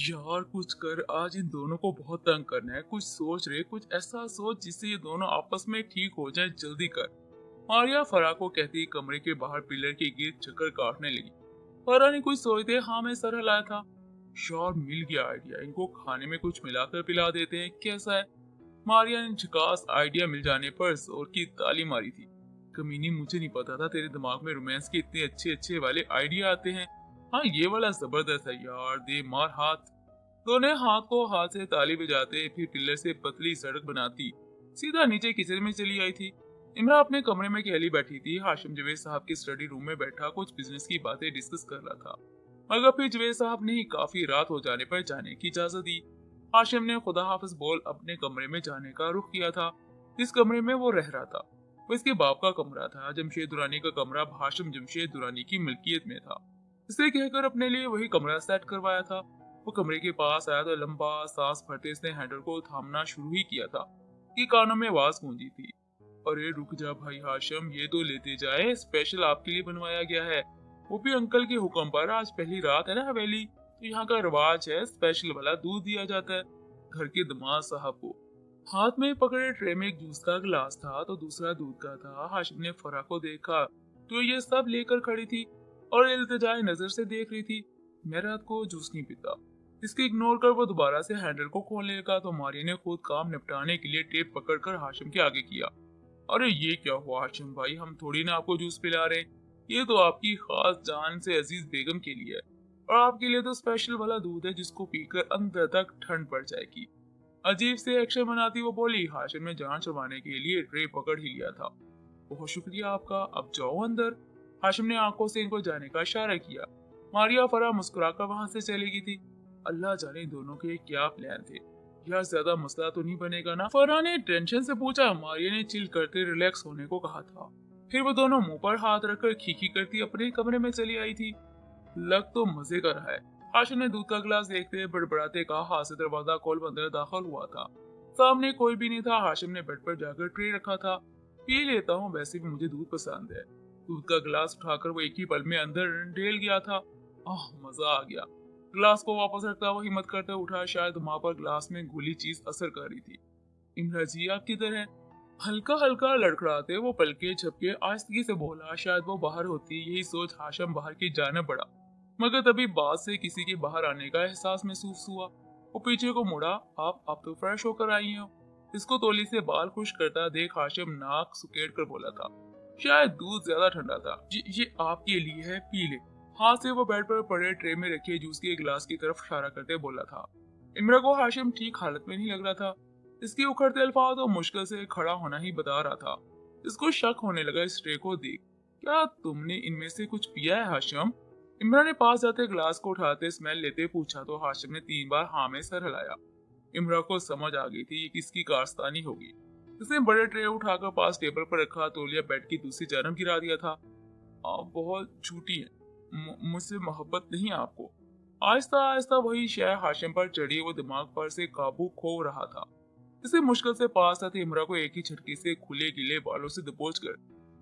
यार कुछ कर, आज इन दोनों को बहुत तंग करना है। कुछ सोच रहे, कुछ ऐसा सोच जिससे ये दोनों आपस में ठीक हो जाए, जल्दी कर। मारिया फराह को कहती ही कमरे के बाहर पिलर के गिर्द चक्कर काटने लगी। फराह ने कुछ सोचते हाँ में सर हिलाया था। यार मिल गया आइडिया, इनको खाने में कुछ मिलाकर पिला देते हैं, कैसा है? मारिया ने झकास आइडिया मिल जाने पर जोर की ताली मारी थी। कमीनी, मुझे नहीं पता था तेरे दिमाग में रोमांस के इतने अच्छे अच्छे वाले आइडिया आते हैं। हाँ ये वाला जबरदस्त है यार, दे मार हाथ। दोनों हाथ को हाथ से ताली बजाते फिर पिलर से पतली सड़क बनाती सीधा नीचे किचन में चली आई थी। इमरा अपने कमरे में अकेली बैठी थी। हाशिम जवेद साहब के स्टडी रूम में बैठा कुछ बिजनेस की बातें डिस्कस कर रहा था, मगर फिर जवेद साहब ने ही काफी रात हो जाने पर जाने की इजाजत दी। हाशिम ने खुदा हाफिज बोल अपने कमरे में जाने का रुख किया था। जिस कमरे में वो रह रहा था वो इसके बाप का कमरा था। जमशेद दुरानी का कमरा हाशिम जमशेद दुरानी की मिल्कियत में था। इसे कहकर अपने लिए वही कमरा सेट करवाया था। वो कमरे के पास आया तो लंबा सांस भरते इसने हैंडल को थामना शुरू ही किया था कि कानों में आवाज गूंजी थी। अरे रुक जा भाई हाशिम, ये तो लेते जाए, स्पेशल आपके लिए बनवाया गया है, वो भी अंकल के हुक्म पर। आज पहली रात है ना हवेली, तो यहाँ का रिवाज है स्पेशल वाला दूध दिया जाता है घर के दामाद साहब को। हाथ में पकड़े ट्रे में एक जूस का गिलास था तो दूसरा दूध का था। हाशिम ने फराह को देखा तो ये सब लेकर खड़ी थी और इल्तिजाई नजर से देख रही थी। मैं रात को जूस नहीं पीता। इसके इग्नोर कर वो दोबारा से हैंडल को खोलने लगा तो मारिया ने खुद काम निपटाने के लिए टेप पकड़कर हाशिम के आगे किया। अरे ये क्या हुआ हाशिम भाई, हम थोड़ी ना आपको जूस पिला रहे, ये तो आपकी खास जान से अजीज बेगम के लिए है, और आपके लिए तो स्पेशल वाला दूध है जिसको पीकर अंदर तक ठंड पड़ जाएगी। अजीब से एक्शन बनाती वो बोली। हाशिम ने जान छुड़वाने के लिए ट्रे पकड़ ही लिया था। बहुत शुक्रिया आपका, अब जाओ अंदर। हाशिम ने आंखों से इनको जाने का इशारा किया। मारिया फराह मुस्कुराकर वहां से चली गई थी। अल्लाह जाने दोनों के क्या प्लान थे। यार ज्यादा मसला तो नहीं बनेगा ना, फराह ने टेंशन से पूछा। मारिया ने चिल करते रिलैक्स होने को कहा था। फिर वो दोनों मुंह पर हाथ रखकर खीखी करती अपने कमरे में चली आई थी। लग तो मजे का रहा है। हाशिम ने दूध का गिलास देखते बड़बड़ाते कहा। हाथ से दरवाजा खोल अंदर दाखिल हुआ था। सामने कोई भी नहीं था। हाशिम ने बेड पर जाकर ट्रे रखा था। पी लेता हूँ, वैसे भी मुझे दूध पसंद है। दूध का गिलास उठाकर वो एक ही पल में अंदर ढेल गया था। आह मजा आ गया। गिलास को वापस रखता वो हिम्मत करते उठा। शायद माँ पर गिलास में घुली चीज असर कर रही थी। इमरा जी आप किधर हैं? हल्का हल्का लड़खड़ाते वो पलके झपके आहिस्तगी से बोला। शायद वो बाहर होती, यही सोच हाशिम बाहर की जाने बढ़ा, मगर तभी बाद से किसी के बाहर आने का एहसास महसूस हुआ। वो पीछे को मुड़ा। आप तो फ्रेश होकर आई हो। इसको तौली से बाल खुश करता देख हाशिम नाक सुकेड़ कर बोला था। शायद दूध ज्यादा ठंडा था। ये आपके लिए है, पी ले। हाथ से वो बेड पर पड़े ट्रे में रखे जूस के गिलास की तरफ इशारा करते बोला था। इमरा को हाशिम ठीक हालत में नहीं लग रहा था। इसके उखड़ते अल्फाज तो मुश्किल से खड़ा होना ही बता रहा था। इसको शक होने लगा इस ट्रे को देख। क्या तुमने इनमें से कुछ पिया है हाशिम? इमरान ने पास जाते ग्लास को उठाते स्मेल लेते पूछा तो हाशिम ने 3 बार हाँ में सर हिलाया। इमरान को समझ आ गई थी ये किसकी कारस्तानी होगी। उसने बड़े ट्रे उठाकर पास टेबल पर रखा तौलिया बेड की दूसरी जानब गिरा दिया था। आप बहुत झूठी हैं, मुझसे मोहब्बत नहीं आपको। आहिस्ता आहिस्ता वही शय हाशिम पर चढ़ी। वो दिमाग पर से काबू खो रहा था। इसे मुश्किल से पास आते इमरा को एक ही झटके से खुले गिले बालों से दबोच कर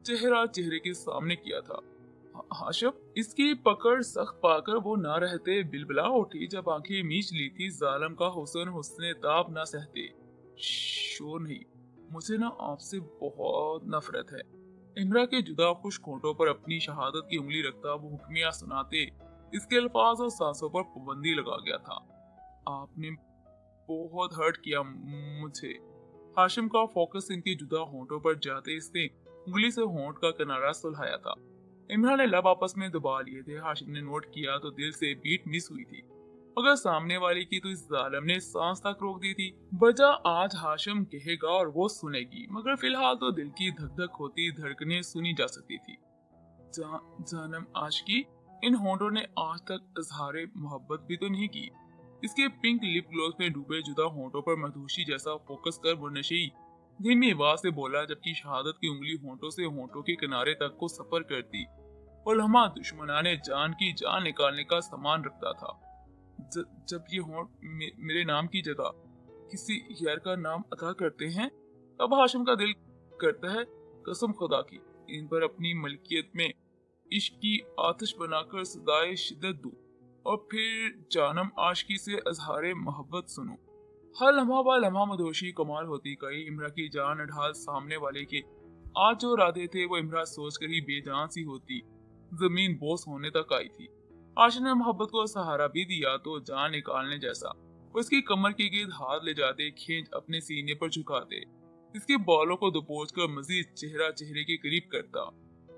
चेहरा चेहरे के सामने किया था। हाशिम, इसकी पकड़ सख्त पाकर वो ना रहते बिलबिला उठी। जब आंखें मीच ली थी जालिम का हुस्न हुस्ने ताब ना सहते। शोर नहीं, मुझे ना आपसे बहुत नफरत है। इमरा के जुदा खुश होंठों पर अपनी शहादत की उंगली रखता वो हुक्मिया सुनाते इसके अल्फाज और सांसों पर पाबंदी लगा गया था। आपने बहुत हर्ट किया मुझे। हाशिम का फोकस इनके जुदा होंठों पर जाते इसने उंगली से होंठ का किनारा सुलझाया था। इमरान ने लब आपस में दबा लिए थे। हाशिम ने नोट किया तो दिल से बीट मिस हुई थी, मगर सामने वाले की तो इस जालिम ने सांस तक रोक दी थी। वजह आज हाशिम कहेगा और वो सुनेगी, मगर फिलहाल तो दिल की धक धक होती धड़कनें सुनी जा सकती थी। जानम आशिकी, इन होंठों ने आज तक इजहार मोहब्बत भी तो नहीं की। इसके पिंक लिप ग्लोस में डूबे जुदा होंठों पर मधुशी जैसा फोकस कर वो नशी धीमी आवाज से बोला, जबकि शहादत की उंगली होंठों से होंठों के किनारे तक को सफर करती। और लम्हा दुश्मनाने जान की जान निकालने का सामान रखता था। जब ये होंठ मेरे नाम की जगह किसी गैर का नाम अदा करते हैं, तब हाशिम का दिल करता है कसम खुदा की इन पर अपनी मलकियत में इश्क की आतिश बनाकर सदाए शिद्दत दूं। और फिर जानम आशिकी से अजहारे मोहब्बत सुनो। हर लम्हा व लम्हा मदहोशी कमाल होती गई। इमरा की जान ढाल सामने वाले के आज जो इरादे थे वो इमरा सोचकर ही बेजान सी होती। जमीन बोस होने तक आई थी। आशिक ने मोहब्बत को सहारा भी दिया तो जान निकालने जैसा वो इसकी कमर के गिर्द हाथ ले जाते, खींच अपने सीने पर झुकाते, इसके बालों को दबोच कर मजीद चेहरा चेहरे के करीब करता।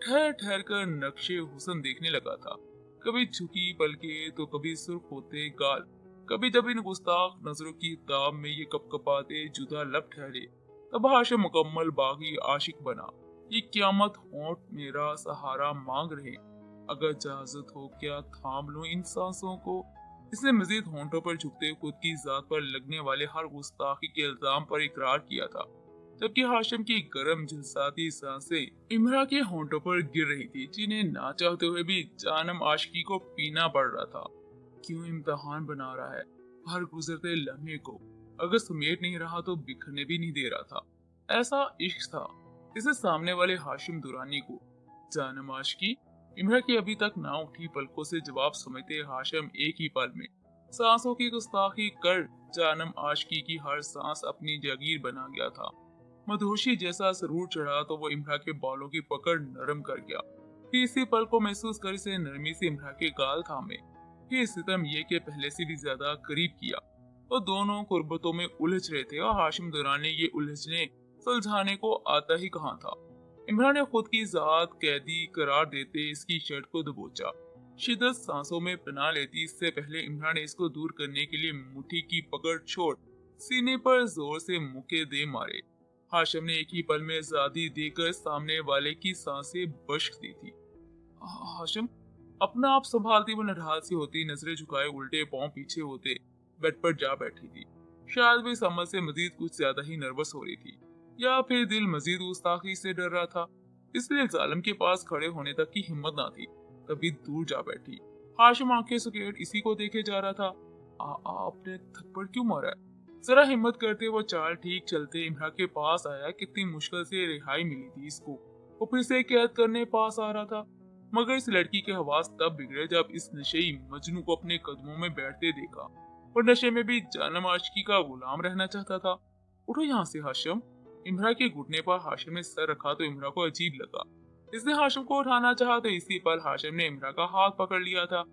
ठहर ठहर कर नक्शे हुस्न देखने लगा था। कभी झुकी पलके तो कभी सुर्ख होते गाल, कभी जब इन गुस्ताख नजरों की ताब में ये कपकपाते जुदा लब ठहरे, तब हाशिम मुकम्मल बागी आशिक बना। ये क्यामत होंठ मेरा सहारा मांग रहे, अगर इजाजत हो क्या थाम लूं इन सांसों को। इसने मजीद होंठों पर झुकते खुद की जात पर लगने वाले हर गुस्ताखी के इल्जाम पर इकरार किया था, जबकि हाशिम की गर्म झुलसाती सांसें इमरा के होंठों पर गिर रही थी, जिन्हें ना चाहते हुए भी जानम आशिकी को पीना पड़ रहा था। क्यों इम्तिहान बना रहा है हर गुजरते लम्हे को, अगर समेट नहीं रहा तो बिखरने भी नहीं दे रहा था। ऐसा इश्क था इसे सामने वाले हाशिम दुरानी को। जानम आशिकी इमरा की अभी तक ना उठी पलकों से जवाब समझते हाशिम एक ही पल में सांसों की गुस्ताखी कर जानम आशिकी की हर सांस अपनी जागीर बना गया था। मधोशी जैसा सरूर चढ़ा तो वो इमरा के बालों की पकड़ नरम कर गया। फिर इसी पल को महसूस कर इसे नरमी से इमरा के गाल थामे, फिर सितम ये के पहले से भी ज्यादा करीब किया। वो दोनों कुर्बतों में उलझ रहे थे और हाशिम दुरानी ये उलझने सुलझाने को आता ही कहाँ था। इमरान ने खुद की जात कैदी करार देते इसकी शर्ट को दबोचा। शिद्दत सांसों में पनाह लेती इससे पहले इमरान ने इसको दूर करने के लिए मुट्ठी की पकड़ छोड़ सीने पर जोर से मुक्के दे मारे। हाशिम ने एक ही पल में आजादी देकर सामने वाले की सांसें बश्क दी थी। हाशिम अपना आप संभालती वो नढाल सी होती, नजरें झुकाए उल्टे पांव पीछे होते बेड पर जा बैठी थी। शायद वे समझ से मजीद कुछ ज्यादा ही नर्वस हो रही थी, या फिर दिल मजीद गुस्ताखी से डर रहा था, इसलिए जालिम के पास खड़े होने तक की हिम्मत ना थी। तभी दूर जा बैठी। हाशिम आंखें सुकेट इसी को देखे जा रहा था। आपने थप्पड़ क्यों मारा है? जरा हिम्मत करते वो चाल ठीक चलते इमरा के पास आया। कितनी मुश्किल से रिहाई मिली थी इसको, वो फिर से कैद करने पास आ रहा था। मगर इस लड़की के हवास तब बिगड़े जब इस नशेई मजनू को अपने कदमों में बैठते देखा। और नशे में भी जानम आशिकी का गुलाम रहना चाहता था। उठो यहाँ से हाशिम। इमरा के घुटने पर हाशिम ने सर रखा तो इमरा को अजीब लगा। इसने हाशिम को उठाना चाहा तो इसी पर हाशिम ने इमरा का हाथ पकड़ लिया था।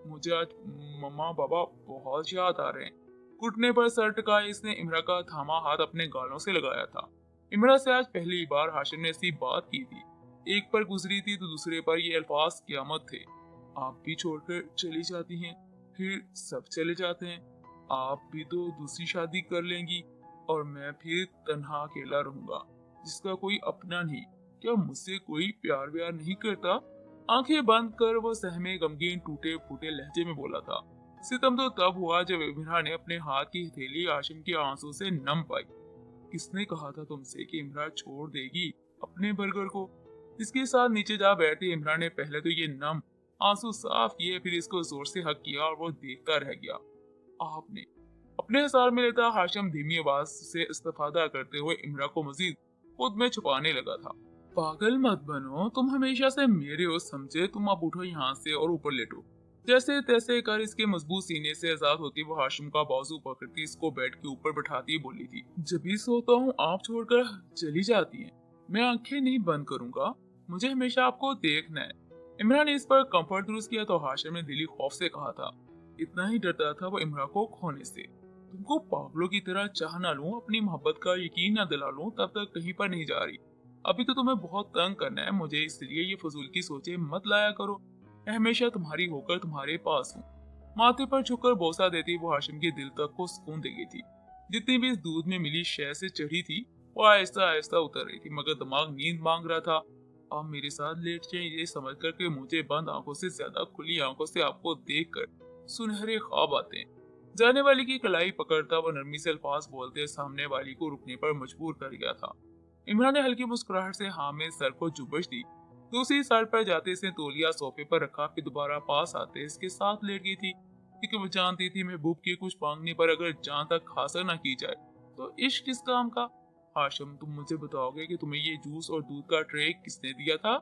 मुझे आज मम्मा पापा बहुत याद आ रहे हैं। घुटने पर सर टिकाए इसने इमरा का थामा हाथ अपने गालों से लगाया था। इमरा से आज पहली बार हाशिम ने ऐसी बात की थी। एक पर गुजरी थी तो दूसरे पर ये अल्फाज क़यामत थे। आप भी छोड़कर चली जाती हैं, फिर सब चले जाते हैं। आप भी तो दूसरी शादी कर लेंगी और मैं फिर तन्हा अकेला रहूंगा, जिसका कोई अपना नहीं। क्या मुझसे कोई प्यार व्यार नहीं करता? आंखें बंद कर वो सहमे गमगीन टूटे फूटे लहजे में बोला था। सितम तो तब हुआ जब इमरा ने अपने हाथ की हथेली हाशिम के आंसू से नम पाई। किसने कहा था तुमसे कि इमरा छोड़ देगी अपने बर्गर को? इसके साथ नीचे जा बैठे इमरा ने पहले तो ये नम आंसू साफ किए, फिर इसको जोर से हक किया और वो देखता रह गया। आपने अपने हिसार में लेता हाशिम धीमी आवाज से इस्तेफादा करते हुए इमरा को मजीद खुद में छुपाने लगा था। पागल मत बनो, तुम हमेशा से मेरे हो समझे। तुम अब उठो यहाँ से और ऊपर लेटो। जैसे तैसे कर इसके मजबूत सीने से आजाद होती वो हाशिम का बाजू पकड़ती इसको बेड के ऊपर बैठाती बोली थी, जब भी सोता हूँ आप छोड़कर चली जाती हैं। मैं आंखें नहीं बंद करूंगा, मुझे हमेशा आपको देखना है। इमरान ने इस पर कंफर्ट दुरुस्त किया तो हाशिम ने दिली खौफ से कहा था। इतना ही डरता था वो इमरा को खोने से। तुमको पागलों की तरह चाह ना लूं, अपनी मोहब्बत का यकीन ना दिला लूं, तब तक कहीं पर नहीं जा रही। अभी तो तुम्हें बहुत तंग करना है मुझे, इसलिए ये फजूल की सोचे मत लाया करो। मैं हमेशा तुम्हारी होकर तुम्हारे पास हूँ। माथे पर झुककर बोसा देती वो हाशिम के दिल तक को सुकून दे गई थी। जितनी भी इस दूध में मिली शय से चढ़ी थी वो आहिस्ता आहिस्ता उतर रही थी, मगर दिमाग नींद मांग रहा था। आप मेरे साथ लेट जाएं ये समझ कर के मुझे बंद आंखों से ज्यादा खुली आंखों से आपको देख कर सुनहरे ख्वाब आते हैं। जाने वाली की कलाई पकड़ता वो नरमी से अल्फाज बोलते सामने वाली को रुकने पर मजबूर कर गया था। इमरान ने हल्की मुस्कुराहट से हाँ में सर को जुबश दी। दूसरी साइड पर जाते इसने तौलिया सोफे पर रखा, फिर दोबारा पास आते इसके साथ लेट गई थी, क्योंकि वो जानती थी महबूब के कुछ मांगने पर अगर जान तक हासिल न की जाए तो इश्क किस काम का। हाशिम तुम मुझे बताओगे कि तुम्हें ये जूस और दूध का ट्रे किसने दिया था?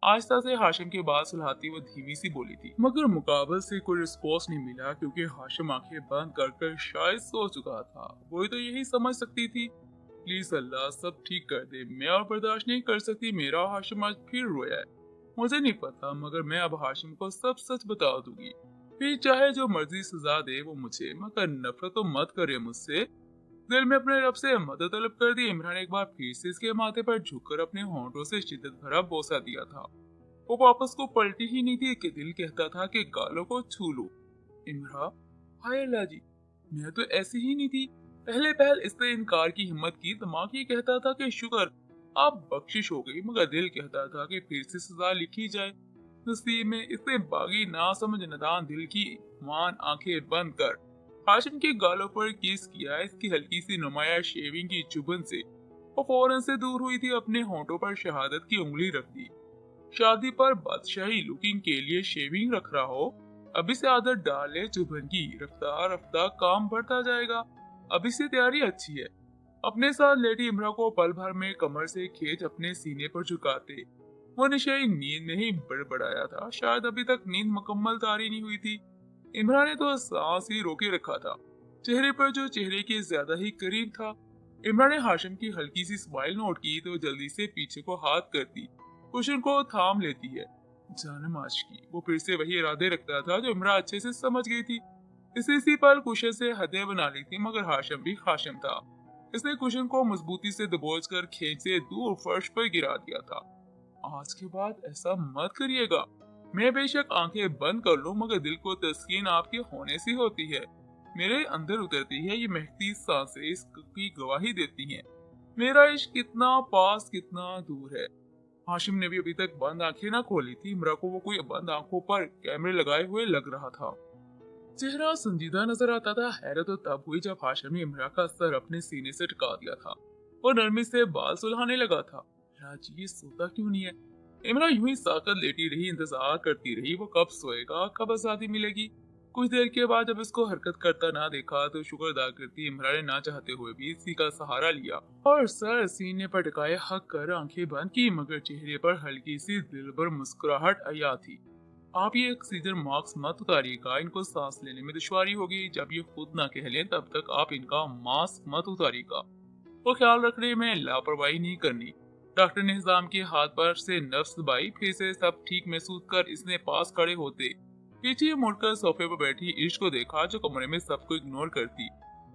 आहिस्ता से हाशिम के बात सुलझाती वो धीमी सी बोली थी, मगर मुकाबल से कोई रिस्पॉन्स नहीं मिला क्योंकि हाशिम आंखें बंद कर कर शायद सो चुका था। वो तो यही समझ सकती थी, प्लीज अल्लाह सब ठीक कर दे, मैं और बर्दाश्त नहीं कर सकती, मेरा हाशिम आज फिर रोया है। मुझे नहीं पता मगर मैं अब हाशिम को सब सच बता दूंगी, फिर चाहे जो मर्जी सजा दे वो मुझे, मगर नफरत तो मत करे मुझसे। दिल में अपने रब से मदद तलब कर दी। इमरान एक बार फिर से इसके माथे पर झुककर अपने होंठों से शिद्दत भरा बोसा दिया था। वो वापस को पलटी ही नहीं थी कि दिल कहता था कि गालों को छू लो। इमरान, हाय अल्लाह जी, मैं तो ऐसी ही नहीं थी। पहले पहल इसने इनकार की हिम्मत की, दिमाग ये कहता था कि शुक्र आप बख्शिश हो गई, मगर दिल कहता था कि फिर से सजा लिखी जाए। नसीब में इसने बागी ना समझ नदान दिल की मान आंखें बंद कर हाशिम के गालों पर किस किया। इसकी हल्की सी नुमाया शेविंग की चुभन से वो फौरन से दूर हुई थी, अपने होंठों पर शहादत की उंगली रख दी। शादी पर बादशाही लुकिंग के लिए शेविंग रख रहा हो, अभी से आदत डाले चुभन की, रफ्तार रफ्तार काम बढ़ता जाएगा, अभी से तैयारी अच्छी है। अपने साथ लेटी इमरा को पल भर में कमर से खींच अपने सीने पर झुकाते वो निशाई नींद में ही बड़बड़ाया था। शायद अभी तक नींद मुकम्मल तारी नहीं हुई थी। इमरान ने तो सांस ही रोके रखा था, चेहरे पर जो चेहरे के ज्यादा ही करीब था। इमरान ने हाशिम की हल्की सी स्माइल नोट की तो जल्दी से पीछे को हाथ करती कुशन को थाम लेती है। जानम आज की वो फिर से वही इरादे रखता था जो इमरान अच्छे से समझ गई थी। इसी पल कुशन से हदें बना ली थी, मगर हाशिम भी हाशिम था। इसने कुशन को मजबूती से दबोच कर खींच से दूर फर्श पर गिरा दिया था। आज के बाद ऐसा मत करिएगा। मैं बेशक आंखें बंद कर लूं, मगर दिल को तस्कीन आपके होने से होती है। मेरे अंदर उतरती है ये महकती सांसें इसकी गवाही देती हैं। मेरा इश्क कितना पास कितना दूर है। हाशिम ने भी अभी तक बंद आंखें ना खोली थी। इमरा को वो कोई बंद आंखों पर कैमरे लगाए हुए लग रहा था। चेहरा संजीदा नजर आता था। हैरत तो तब हुई जब हाशिम ने इमरा का सर अपने सीने से टिका दिया था और नरमी से बाल सुलहाने लगा था। राजी ये सोता क्यों नहीं है? इमरा यूं ही साकत लेटी रही, इंतजार करती रही वो कब सोएगा, कब आजादी मिलेगी। कुछ देर के बाद जब इसको हरकत करता ना देखा तो शुक्र अदा करती इमरा ने ना चाहते हुए भी इसी का सहारा लिया और सर सीने पर टिकाए हक कर आंखें बंद की, मगर चेहरे पर हल्की सी दिलबर मुस्कुराहट आया थी। आप ये ऑक्सीजन मास्क मत उतारिएगा, इनको सांस लेने में दुश्वारी होगी। जब ये खुद ना कह लें तब तक आप इनका मास्क मत उतारिएगा। वो ख्याल रखने में लापरवाही नहीं करनी। डॉक्टर ने निजाम के हाथ पर से नर्स दबाई। फिर से सब ठीक महसूस कर इसने पास खड़े होते पीछे मुड़कर सोफे पर बैठी इर्श को देखा, जो कमरे में सबको इग्नोर करती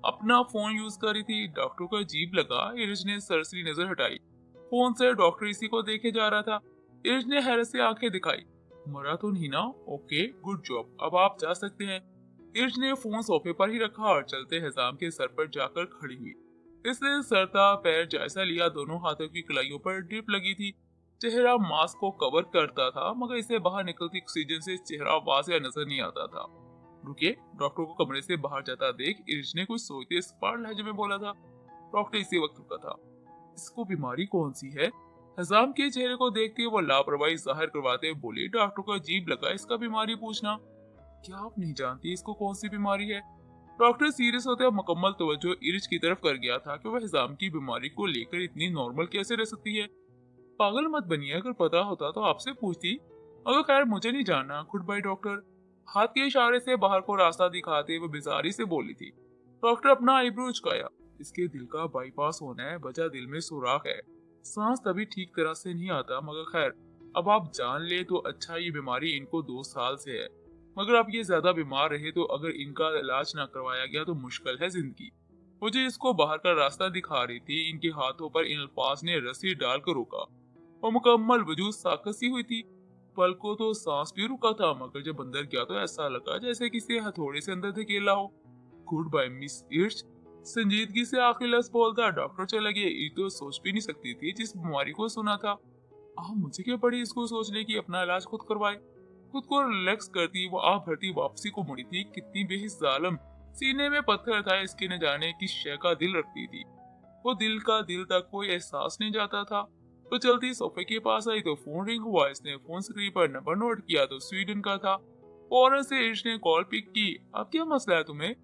अपना फोन यूज कर रही थी। डॉक्टर को अजीब लगा। इर्श ने सरसरी नजर हटाई। फोन से डॉक्टर इसी को देखे जा रहा था। इर्श ने हैरत से आंखें दिखाई। मरा तो नहीं ना? ओके गुड जॉब, अब आप जा सकते हैं। इर्श ने फोन सोफे पर ही रखा और चलते हिजाम के सर पर जाकर खड़ी हुई। इसने सरता पैर जायजा लिया। दोनों हाथों की कलाइयों पर ड्रिप लगी थी। चेहरा मास्क को कवर करता था, मगर इसे बाहर निकलती ऑक्सीजन से चेहरा वाज़ेह नजर नहीं आता था। रुके, डॉक्टर को कमरे से बाहर जाता देख इर्श ने कुछ सोचते स्पष्ट लहजे में बोला था। डॉक्टर इसी वक्त रुका था। इसको बीमारी कौन सी है? हजाम के चेहरे को देखते वो लापरवाही जाहिर करवाते बोली। डॉक्टर को अजीब लगा इसका बीमारी पूछना। क्या आप नहीं जानती इसको कौन सी बीमारी है? डॉक्टर सीरियस होते और मुकम्मल तवज्जो इर्श की तरफ कर गया था कि वह हिजाम की बीमारी को लेकर इतनी नॉर्मल कैसे रह सकती है। पागल मत बनिए, अगर पता होता तो आपसे पूछती, मगर खैर मुझे नहीं जानना। Good by doctor. हाथ के इशारे से बाहर को रास्ता दिखाते वो बेजारी से बोली थी। डॉक्टर अपना आईब्रो उचकाया। इसके दिल का बाईपास होना है, वजह दिल में सुराख है, सांस तभी ठीक तरह से नहीं आता, मगर खैर अब आप जान ले तो अच्छा। ये बीमारी इनको 2 साल से है, मगर अब ये ज्यादा बीमार रहे तो अगर इनका इलाज ना करवाया गया तो मुश्किल है जिंदगी। मुझे इसको बाहर का रास्ता दिखा रही थी। इनके हाथों पर इन अल्फाज ने रस्सी डालकर रोका और मुकम्मल वजूद साकत सी हुई थी। पल को तो सांस भी रुका था, मगर जब अंदर गया तो ऐसा लगा जैसे किसी हथौड़े से अंदर धकेला हो। गुड बाय मिस इर्श, संजीदगी से आखिरी लफ्ज बोलता डॉक्टर चला गया। ये तो सोच भी नहीं सकती थी जिस बीमारी को सुना था। मुझे क्या पड़ी इसको सोचने की अपना इलाज खुद करवाए। खुद को रिलैक्स करती वो भरती वापसी को मुड़ी थी। कितनी बेहिस जालिम, सीने में पत्थर था, इसके न जाने किस शय का दिल रखती थी। वो दिल का दिल तक कोई एहसास नहीं जाता था। तो चलती सोफे के पास आई तो फोन रिंग हुआ। इसने फोन स्क्रीन पर नंबर नोट किया तो स्वीडन का था। फौरन से इर्श ने कॉल पिक की। अब क्या मसला है तुम्हें?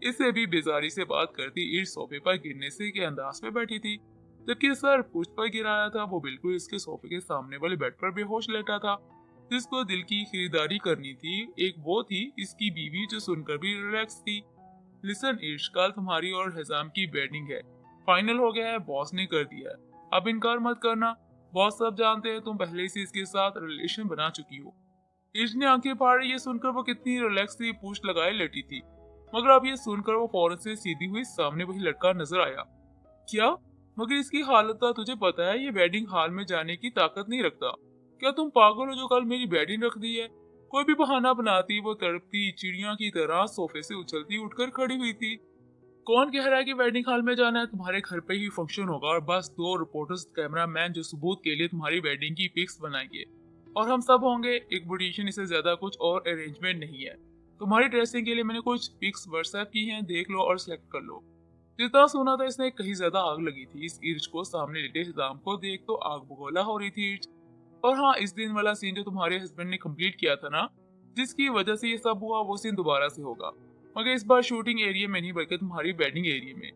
इससे भी बेजारी से बात करती इर्श सोफे पर गिरने से के अंदाज में बैठी थी। जबकि सर पुष्प पर गिराया था वो बिल्कुल इसके सोफे के सामने वाले बेड पर बेहोश लेटा था। जिसको दिल की खरीदारी करनी थी एक वो थी इसकी बीवी जो सुनकर भी रिलैक्स थी। लिसन ईश, कल तुम्हारी और हिजाम की वेडिंग है, फाइनल हो गया है, बॉस ने कर दिया है, अब इनकार मत करना। बॉस सब जानते हैं तुम पहले से इसके साथ रिलेशन बना चुकी हो। ईश ने आंखें फाड़ी, ये सुनकर वो कितनी रिलैक्स थी, पूछ लगाए लेटी थी। मगर अब ये सुनकर वो फौरन से सीधी हुई सामने वही लड़का नजर आया। क्या? मगर इसकी हालत का तुझे पता है, ये वेडिंग हॉल में जाने की ताकत नहीं रखता। क्या तुम पागल हो जो कल मेरी वेडिंग रख दी है? कोई भी बहाना बनाती वो तड़पती चिड़िया की तरह सोफे से उछलती उठकर खड़ी हुई थी। कौन कह रहा है कि वेडिंग हॉल में जाना है? तुम्हारे घर पे ही फंक्शन होगा और बस 2 रिपोर्टर्स कैमरामैन जो सबूत के लिए तुम्हारी वेडिंग की पिक्स बनाएंगे और हम सब होंगे। एक ब्यूटिशियन, इससे ज्यादा कुछ और अरेंजमेंट नहीं है। तुम्हारी ड्रेसिंग के लिए मैंने कुछ पिक्स व्हाट्सएप की हैं, देख लो और सिलेक्ट कर लो। जितना सुना था इसने कहीं ज्यादा आग लगी थी। इस ईर्ज को सामने लेटे हिजाम को देख तो आग बगोला हो रही थी ईर्ज। और हाँ, इस दिन वाला सीन जो तुम्हारे हस्बैंड ने कंप्लीट किया था ना, जिसकी वजह से ये सब हुआ, वो सीन दोबारा से होगा, मगर इस बार शूटिंग एरिया में नहीं बल्कि तुम्हारी वेडिंग एरिया में।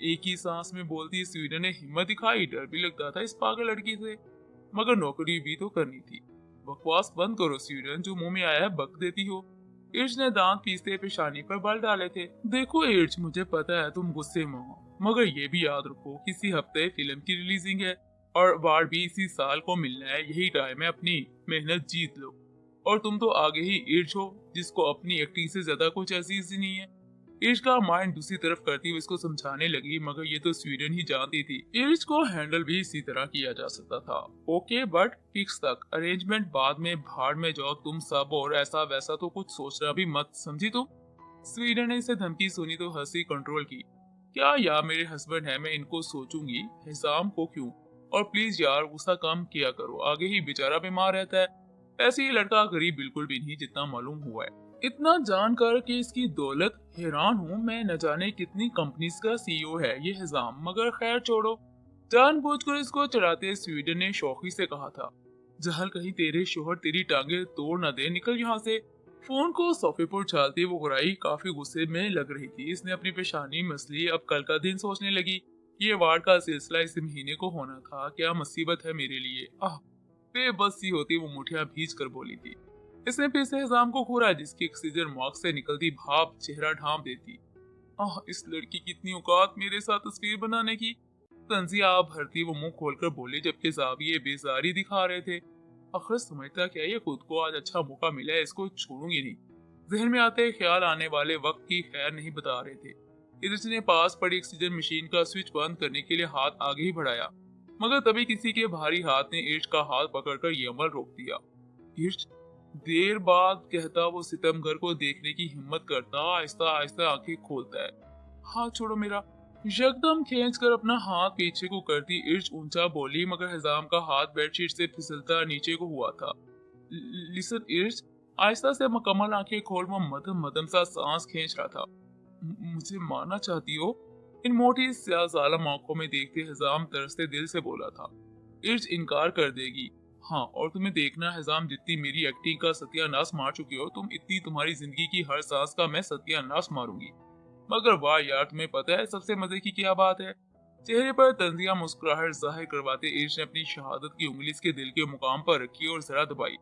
एक ही सांस में बोलती स्वीडन ने हिम्मत दिखाई। डर भी लगता था इस पागल लड़की से, मगर नौकरी भी तो करनी थी। बकवास बंद करो स्वीडन, जो मुंह में आया है बक देती हो। इर्ज ने दांत पीसते पेशानी पर बल डाले थे। देखो इर्ज, मुझे पता है तुम गुस्से में हो, मगर ये भी याद रखो किसी हफ्ते फिल्म की रिलीजिंग है और अवार्ड भी इसी साल को मिलना है। यही टाइम है, अपनी मेहनत जीत लो। और तुम तो आगे ही इर्ज हो, जिसको अपनी एक्टिंग से ज्यादा कुछ अजीज ही नहीं है। इर्ज का माइंड दूसरी तरफ करती हुई इसको समझाने लगी, मगर ये तो स्वीडन ही जानती थी इर्ज को हैंडल भी इसी तरह किया जा सकता था। ओके, बट फिक्स तक, अरेंजमेंट बाद में, भाड़ में जाओ तुम सब, और ऐसा वैसा तो कुछ सोचना भी मत, समझी तुम? स्वीडन ने इसे धमकी सुनी तो हंसी कंट्रोल की। क्या यार, मेरे हस्बैंड है, मैं इनको सोचूंगी, हिसाम को क्यों? और प्लीज यार गुस्सा कम किया करो, आगे ही बेचारा बीमार रहता है। ऐसे ही लड़का गरीब बिल्कुल भी नहीं जितना मालूम हुआ है। इतना जानकर कि इसकी दौलत हैरान हूँ मैं, न जाने कितनी कंपनीज का सीईओ है ये हिजाम, मगर खैर छोड़ो। जानबूझकर इसको चढ़ाते स्वीडन ने शौकी से कहा था, जहल कहीं तेरे शोहर तेरी टांगे तोड़ न दे, निकल यहाँ से। फोन को सोफे पर उछालते वो गुराई काफी गुस्से में लग रही थी। इसने अपनी पेशानी मसली, अब कल का दिन सोचने लगी। ये वार्ड का सिलसिला इस महीने को होना था, क्या मुसीबत है मेरे लिए। आह, बेबस सी होती वो मुठियां भींच कर बोली थी। इसने फिर से हिजाम को घूरा, जिसकी ऑक्सीजन मास्क से निकलती भाप चेहरा ढांप देती। आह, इस लड़की की इतनी औकात मेरे साथ तस्वीर बनाने की। तंजिया आप भरती वो मुंह खोलकर बोली, जबकि जाविये बेजारी दिखा रहे थे। आखिर समझता क्या ये खुद को आज अच्छा मौका मिला है, इसको छोड़ूंगी नहीं। जहन में आते ख्याल आने वाले वक्त की खैर नहीं बता रहे थे। इधर ने पास पड़ी ऑक्सीजन मशीन का स्विच बंद करने के लिए हाथ आगे ही बढ़ाया, मगर तभी किसी के भारी हाथ ने ईर्ष का हाथ पकड़कर ये अमल रोक दिया। ईर्ष, देर बाद कहता वो सितमगर को देखने की हिम्मत करता, आहिस्ता आहिस्ता आंखें खोलता है। हाथ छोड़ो मेरा। यकदम खींचकर अपना हाथ पीछे को करती ईर्ष ऊंचा बोली, मगर हिजाम का हाथ बेडशीट से फिसलता नीचे को हुआ था। लिसन ईर्ष, आहिस्ता से मुकम्मल आंखें खोल वो मदम मदम सा सांस खींच रहा था। मुझे मारना चाहती हो? इन मोटी जालम आंखों में देखते हिजाम तरसते दिल से बोला था। इर्ज इनकार कर देगी? हाँ, और तुम्हें देखना हिजाम, जितनी मेरी एक्टिंग का सत्यानाश मार चुकी हो तुम, इतनी तुम्हारी जिंदगी की हर सांस का मैं सत्यानाश मारूंगी। मगर वाह यार, तुम्हें पता है सबसे मजे की क्या बात है? चेहरे पर तंजिया मुस्कुराहट जाहिर करवाते इर्ज ने अपनी शहादत की उंगली इसके दिल के मुकाम पर रखी और जरा दबाई।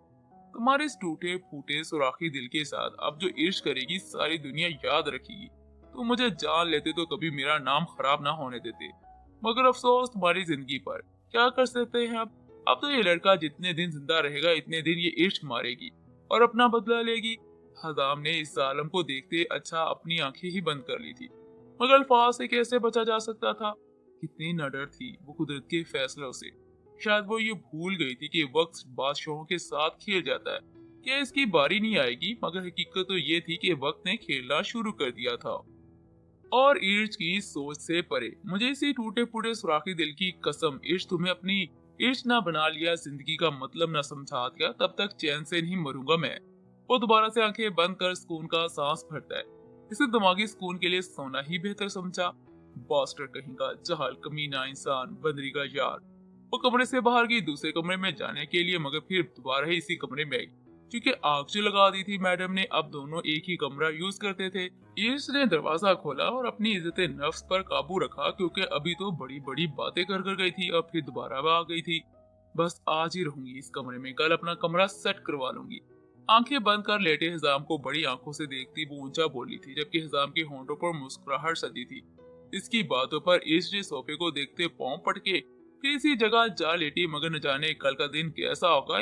तुम्हारे इस टूटे फूटे सुराखी दिल के साथ अब जो इर्ज करेगी सारी दुनिया याद रखेगी। तुम मुझे जान लेते तो कभी मेरा नाम खराब ना होने देते, मगर अफसोस तुम्हारी जिंदगी पर। क्या कर सकते हैं अब तो ये लड़का जितने दिन जिंदा रहेगा इतने दिन ये इश्क मारेगी और अपना बदला लेगी। हजाम ने इस जालम को देखते अच्छा अपनी आंखें ही बंद कर ली थी, मगर अल्फाज से कैसे बचा जा सकता था? कितनी नडर थी वो कुदरत के फैसलों से। शायद वो ये भूल गई थी कि वक्त बादशाहों के साथ खेल जाता है, क्या इसकी बारी नहीं आएगी? मगर हकीकत तो ये थी कि वक्त ने खेलना शुरू कर दिया था। और इर्ज की सोच से परे, मुझे इसी टूटे फूटे सुराखी दिल की कसम, इर्ज तुम्हें अपनी इर्ज ना बना लिया, जिंदगी का मतलब ना समझा दिया, तब तक चैन से नहीं मरूंगा मैं। वो दोबारा से आंखें बंद कर सुकून का सांस भरता है। इसे दिमागी सुकून के लिए सोना ही बेहतर समझा। बॉस्टर कहीं का, जहाल, कमीना इंसान, बंदरी का यार। वो कमरे से बाहर गई दूसरे कमरे में जाने के लिए, मगर फिर दोबारा ही इसी कमरे में आई। क्योंकि आग जो लगा दी थी मैडम ने, अब दोनों एक ही कमरा यूज करते थे। ईश ने दरवाजा खोला और अपनी इज्जत नफ्स पर काबू रखा, क्योंकि अभी तो बड़ी बड़ी बातें कर गई थी, अब फिर दोबारा वो आ गई थी। बस आज ही रहूंगी इस कमरे में, कल अपना कमरा सेट करवा लूंगी। आंखें बंद कर लेटे हिजाम को बड़ी आंखों से देखती वो ऊंचा बोली थी, जबकि हिजाम के होंठों पर मुस्कुराहट सजी थी। इसकी बातों पर ईश ने सोफे को देखते पांव पटके फिर इसी जगह जा लेटी, मगर न जाने कल का दिन कैसा होगा।